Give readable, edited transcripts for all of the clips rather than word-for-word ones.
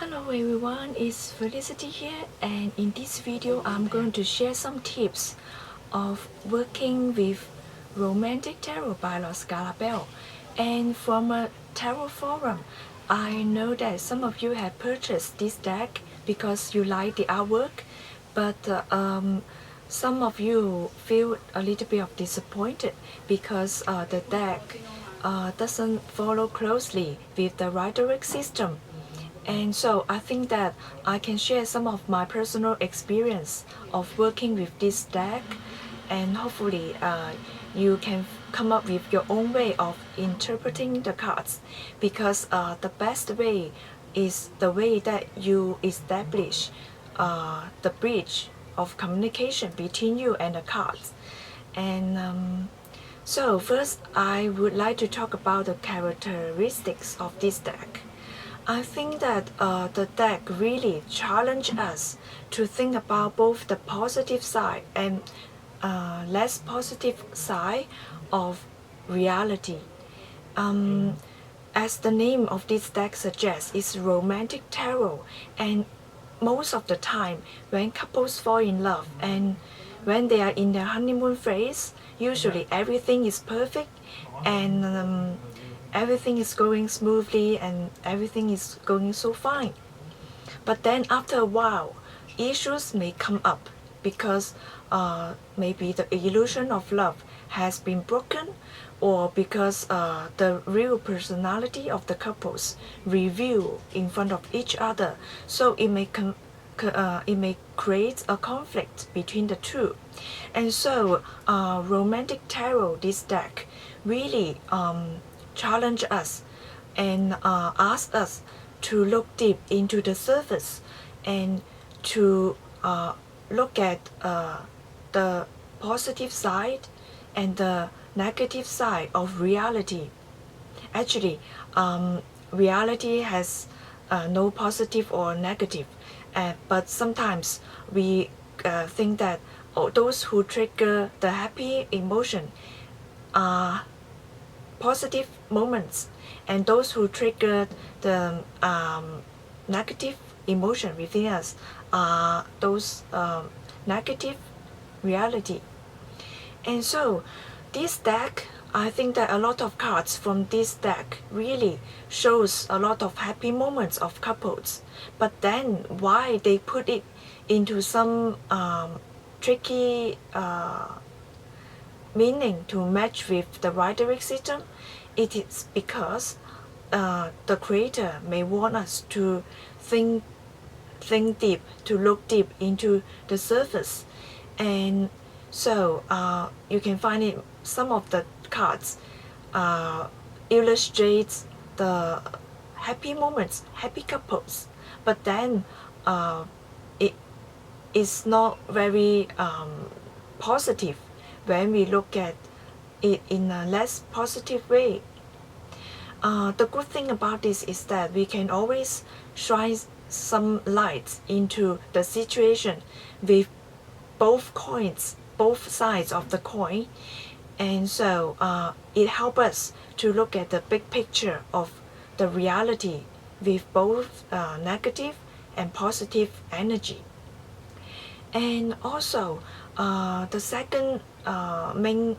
Hello everyone, it's Felicity here, and in this video I'm going to share some tips of working with Romantic Tarot by Lord Scalabel. And from a tarot forum, I know that some of you have purchased this deck because you like the artwork, but some of you feel a little bit of disappointed because the deck doesn't follow closely with the Rider system. And so I think that I can share some of my personal experience of working with this deck, and hopefully you can come up with your own way of interpreting the cards, because the best way is the way that you establish the bridge of communication between you and the cards. And so first I would like to talk about the characteristics of this deck. I think that the deck really challenged us to think about both the positive side and less positive side of reality. As the name of this deck suggests, it's romantic tarot, and most of the time when couples fall in love and when they are in their honeymoon phase, usually everything is perfect and everything is going smoothly and everything is going so fine. But then after a while, issues may come up because maybe the illusion of love has been broken, or because the real personality of the couples reveal in front of each other. So it may create a conflict between the two. And so Romantic Tarot, this deck, really challenge us and ask us to look deep into the surface and to look at the positive side and the negative side of reality. Actually, reality has no positive or negative, but sometimes we think that those who trigger the happy emotion are positive moments, and those who trigger the negative emotion within us are those negative reality. And so this deck, I think that a lot of cards from this deck really shows a lot of happy moments of couples, but then why they put it into some tricky meaning to match with the Rider system, it is because the creator may want us to think deep, to look deep into the surface. And so you can find it, some of the cards illustrates the happy moments, happy couples, but then it is not very positive when we look at it in a less positive way. The good thing about this is that we can always shine some light into the situation with both coins, both sides of the coin. And so it helps us to look at the big picture of the reality with both negative and positive energy. And also the second main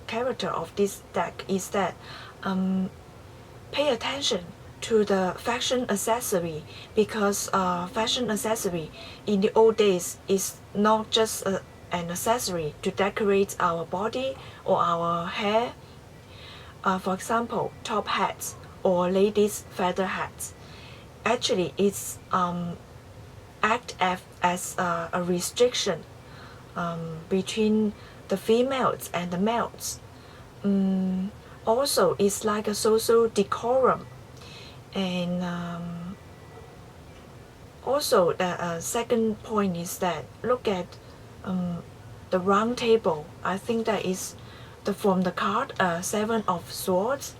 character of this deck is that pay attention to the fashion accessory, because fashion accessory in the old days is not just an accessory to decorate our body or our hair. For example, top hats or ladies' feather hats. Actually, it's act as a restriction between the females and the males. Also, it's like a social decorum. And also the second point is that look at the round table. I think that is from the card Seven of Swords.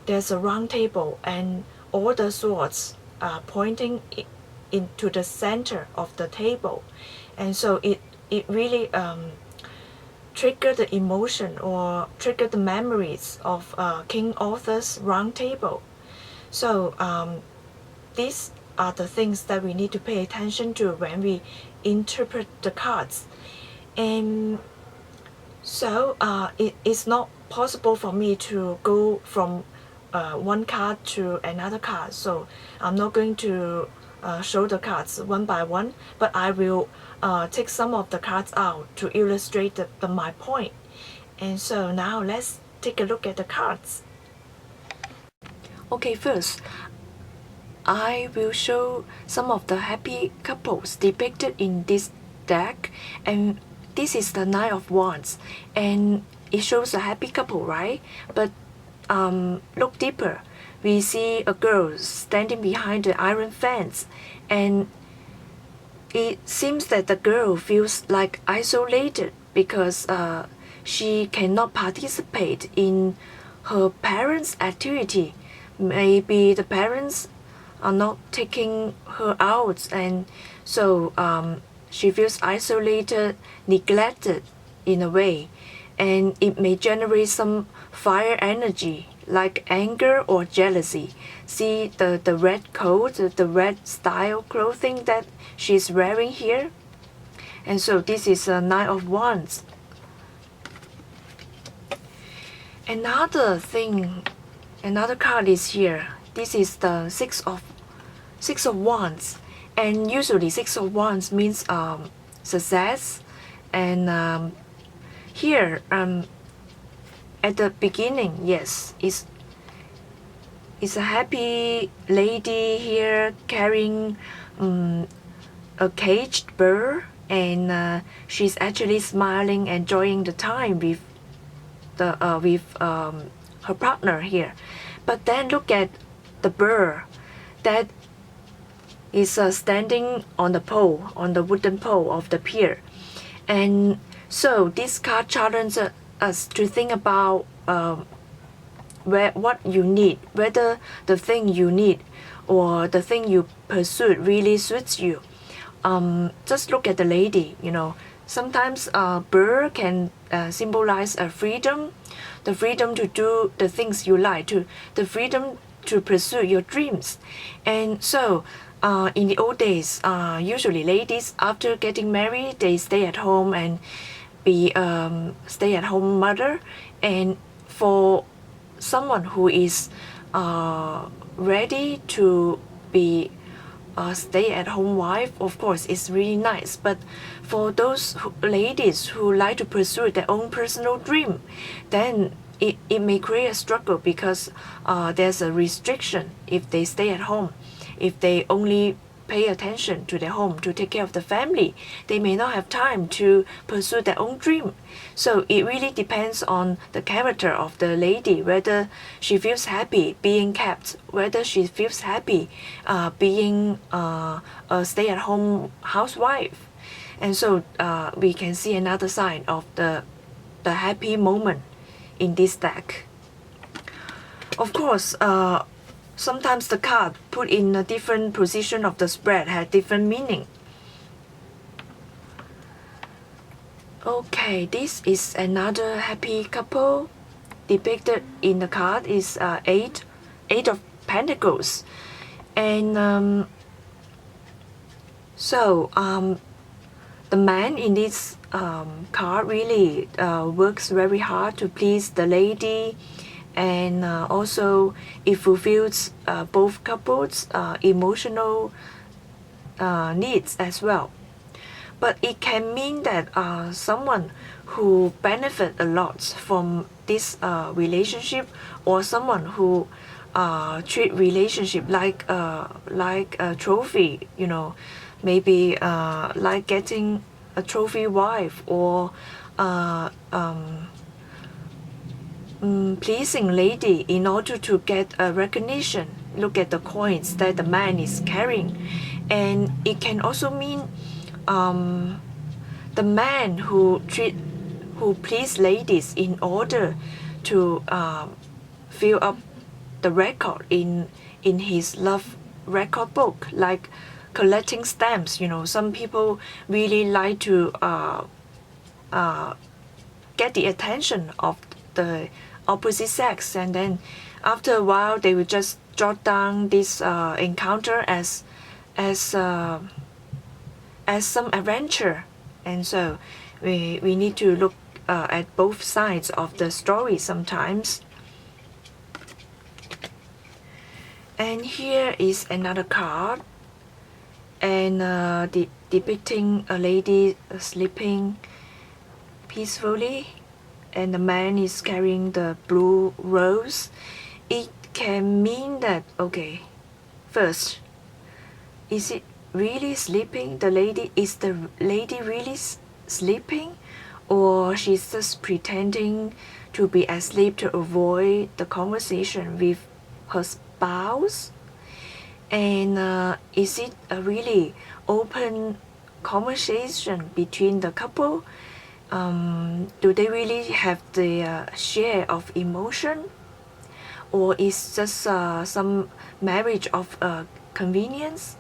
There's a round table and all the swords are pointing into the center of the table. And so it really trigger the emotion or trigger the memories of King Arthur's round table. So this are the things that we need to pay attention to when we interpret the cards. And so it is not possible for me to go from one card to another card. So I'm not going to show the cards one by one, but I will take some of the cards out to illustrate my point. And so now let's take a look at the cards. Okay, first I will show some of the happy couples depicted in this deck, and this is the Nine of Wands, and it shows a happy couple, right? But look deeper. We see a girl standing behind the iron fence, and it seems that the girl feels like isolated because she cannot participate in her parents' activity. Maybe the parents are not taking her out, and so she feels isolated, neglected in a way, and it may generate some fire energy like anger or jealousy. See the red coat, the red style clothing that she's wearing here. And so this is a Nine of Wands. Another card is here. This is the Six of Wands, and usually Six of Wands means success. And here at the beginning, yes, it's a happy lady here carrying a caged bird, and she's actually smiling, enjoying the time with her partner here. But then look at the bird that is standing on the pole, on the wooden pole of the pier. And so this card challenges us to think about what you need, whether the thing you need or the thing you pursued really suits you. Just look at the lady, sometimes a bird can symbolize a freedom, the freedom to do the things you like, the freedom to pursue your dreams. And so in the old days, usually ladies, after getting married, they stay at home and be stay-at-home mother. And for someone who is ready to be a stay-at-home wife, of course, it's really nice. But for those ladies who like to pursue their own personal dream, then it may create a struggle because there's a restriction if they stay at home. If they only pay attention to their home, to take care of the family, they may not have time to pursue their own dream. So it really depends on the character of the lady, whether she feels happy being kept, whether she feels happy being a stay-at-home housewife. And so we can see another sign of the happy moment in this deck. Of course, sometimes the card put in a different position of the spread had different meaning. Okay, this is another happy couple. Depicted in the card is Eight of Pentacles. And the man in this card really works very hard to please the lady, and also it fulfills both couples' emotional needs as well. But it can mean that someone who benefit a lot from this relationship, or someone who treat relationship like a trophy, maybe like getting a trophy wife, or pleasing lady in order to get a recognition. Look at the coins that the man is carrying. And it can also mean the man who please ladies in order to fill up the record in his love record book, like collecting stamps. Some people really like to get the attention of the opposite sex, and then after a while they will just jot down this encounter as as some adventure, and so we need to look at both sides of the story sometimes. And here is another card, and depicting a lady sleeping peacefully, and the man is carrying the blue rose. It can mean that, okay, first, is it really sleeping? Is the lady really sleeping, or she's just pretending to be asleep to avoid the conversation with her spouse? And is it a really open conversation between the couple? Do they really have the share of emotion, or is just some marriage of convenience?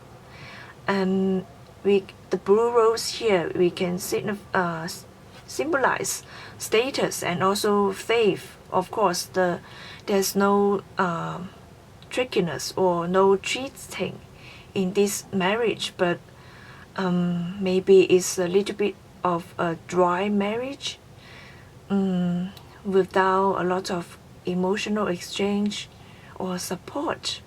And the blue rose here, we can symbolize status and also faith. Of course, there's no trickiness or no cheating in this marriage, but maybe it's a little bit of a dry marriage, without a lot of emotional exchange or support.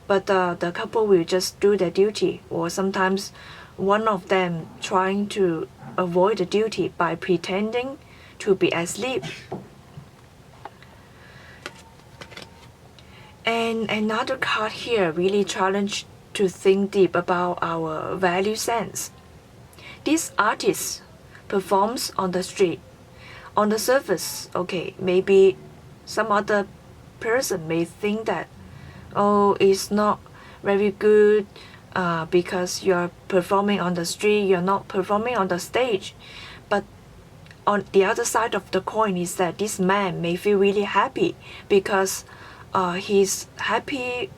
But the couple will just do their duty, or sometimes one of them trying to avoid the duty by pretending to be asleep. And another card here really challenge to think deep about our value sense. This artist performs on the street. On the surface, okay, maybe some other person may think that, oh, it's not very good because you're performing on the street, you're not performing on the stage. But on the other side of the coin is that this man may feel really happy because he's happy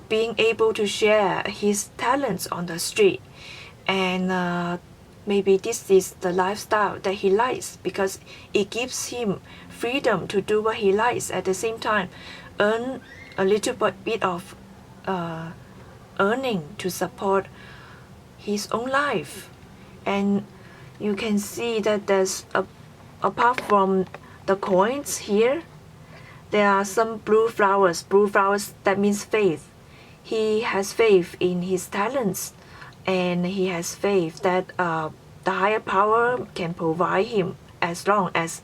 being able to share his talents on the street. And maybe this is the lifestyle that he likes because it gives him freedom to do what he likes, at the same time earn a little bit of earning to support his own life. And you can see that there's apart from the coins here, there are some blue flowers. Blue flowers, that means faith. He has faith in his talents, and he has faith that the higher power can provide him as long as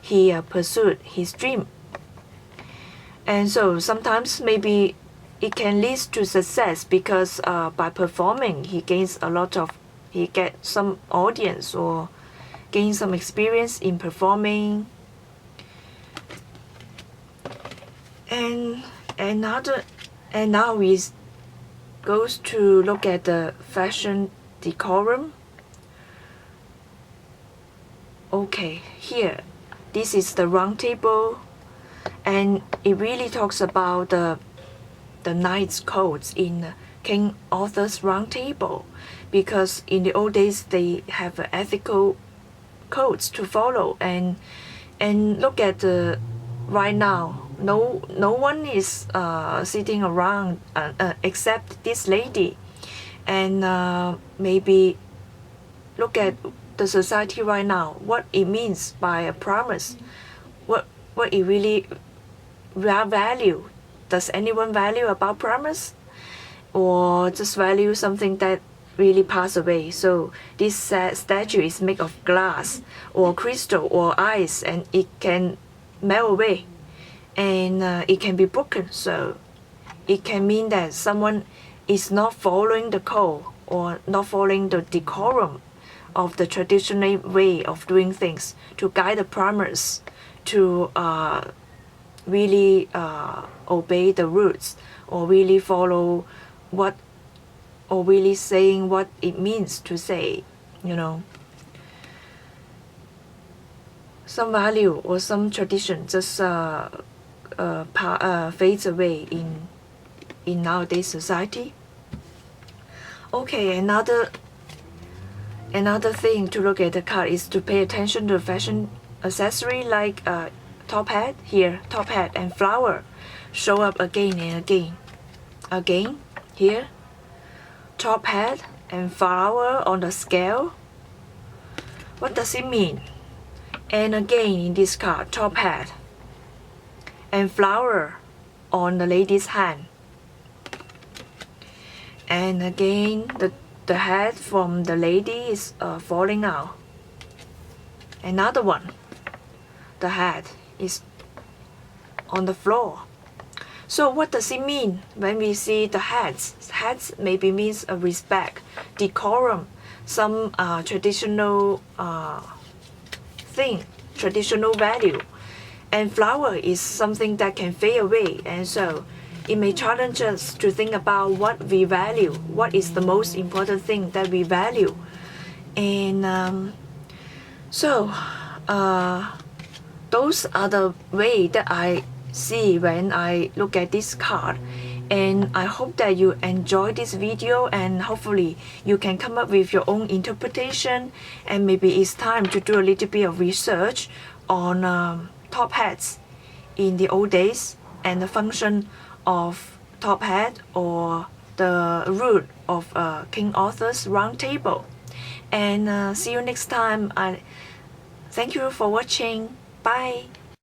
he pursued his dream. And so sometimes maybe it can lead to success because by performing he gets some audience or gain some experience in performing. And now we goes to look at the fashion decorum. Okay, here, this is the round table, and it really talks about the knight's codes in King Arthur's round table, because in the old days they have ethical codes to follow. And look at the right now, no one is sitting around except this lady. And maybe look at the society right now, what it means by a promise, what it really value. Does anyone value about promise, or just value something that really pass away? So this statue is made of glass or crystal or ice, and it can melt away, and it can be broken. So it can mean that someone is not following the code or not following the decorum of the traditional way of doing things to guide the promise, to really obey the rules, or really follow what, or really saying what it means to say, some value or some tradition just fades away in nowadays society. Okay, another thing to look at the card is to pay attention to fashion accessory, like top hat here, top hat and flower show up again and again here. top hat and flower on the scale. What does it mean? And again in this card, top hat and flower on the lady's hand. And again the hat from the lady is falling out. Another one, the hat is on the floor. So what does it mean when we see the hats? Hats maybe means a respect, decorum, some traditional thing, traditional value. And flower is something that can fade away, and so it may challenge us to think about what we value, what is the most important thing that we value. And those are the way that I see when I look at this card. And I hope that you enjoy this video, and hopefully you can come up with your own interpretation, and maybe it's time to do a little bit of research on top hats in the old days and the function of top hat or the root of King Arthur's round table. And see you next time. Thank you for watching. Bye.